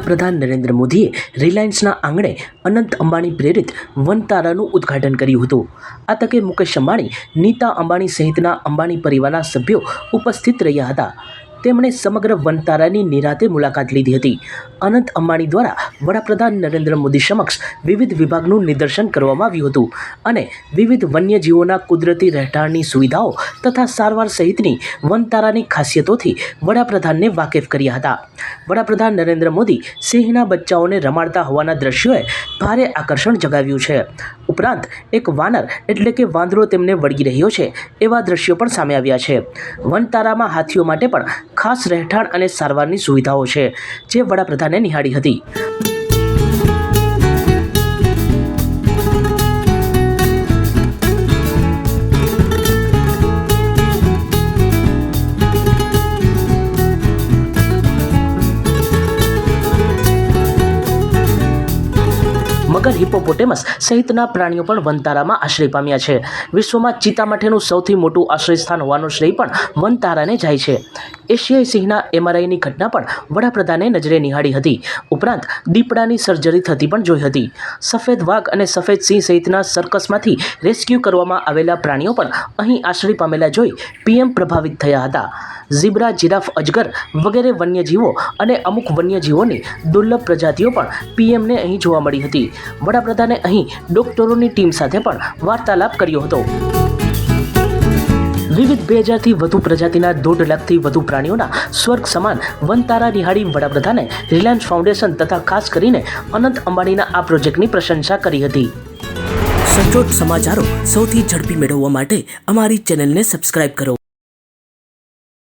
વડાપ્રધાન નરેન્દ્ર મોદીએ રિલાયન્સના આંગણે અનંત અંબાણી પ્રેરિત વનતારાનું ઉદ્ઘાટન કર્યું હતું। આ તકે મુકેશ અંબાણી, નીતા અંબાણી સહિતના અંબાણી પરિવારના સભ્યો ઉપસ્થિત રહ્યા હતા। તેમણે સમગ્ર વનતારાની નિરાતે મુલાકાત લીધી હતી। અનંત અંબાણી દ્વારા વડાપ્રધાન નરેન્દ્ર મોદી સમક્ષ વિવિધ વિભાગનું નિદર્શન કરવામાં આવ્યું હતું અને વિવિધ વન્યજીવોના કુદરતી રહેઠાણની સુવિધાઓ તથા સારવાર સહિતની વનતારાની ખાસિયતોથી વડાપ્રધાનને વાકેફ કર્યા હતા। વડાપ્રધાન નરેન્દ્ર મોદી સિંહના બચ્ચાઓને રમાડતા હોવાના દ્રશ્યોએ ભારે આકર્ષણ જગાવ્યું છે। ઉપરાંત એક વાનર એટલે કે વાંદરો તેમને વળગી રહ્યો છે એવા દ્રશ્યો પણ સામે આવ્યા છે। વનતારામાં હાથીઓ માટે પણ ખાસ રહેઠાણ અને સારવારની સુવિધાઓ છે, જે વડાપ્રધાને નિહાળી હતી। મગર, હિપ્પોપોટેમસ સહિતના પ્રાણીઓ પણ વનતારામાં આશ્રય પામ્યા છે। વિશ્વમાં ચિત્તા માટેનું સૌથી મોટું આશ્રય સ્થાન હોવાનો શ્રેય પણ વનતારાને જાય છે। એશિયાઈ સિંહના એમઆરઆઈની ઘટના પણ વડાપ્રધાને નજરે નિહાળી હતી। ઉપરાંત દીપડાની સર્જરી થતી પણ જોઈ હતી। સફેદ વાઘ અને સફેદ સિંહ સહિતના સર્કસમાંથી રેસ્ક્યુ કરવામાં આવેલા પ્રાણીઓ પણ અહીં આશ્રય પામેલા જોઈ પીએમ પ્રભાવિત થયા હતા। ઝીબ્રા, જીરાફ, અજગર વગેરે વન્યજીવો અને અમુક વન્યજીવોની દુર્લભ પ્રજાતિઓ પણ પીએમને અહીં જોવા મળી હતી। વડાપ્રધાને અહીં ડોક્ટરોની ટીમ સાથે પણ વાર્તાલાપ કર્યો હતો। વિવિધ 2000થી વધુ પ્રજાતિના 1.5 લાખથી વધુ પ્રાણીઓના સ્વર્ગ સમાન વનતારા નિહાળી વડાપ્રધાને રિલાયન્સ ફાઉન્ડેશન તથા ખાસ કરીને અનંત અંબાણીના આ પ્રોજેક્ટની પ્રશંસા કરી હતી। સચોટ સમાચારો સૌથી ઝડપી મેળવવા માટે અમારી ચેનલને સબસ્ક્રાઇબ કરો।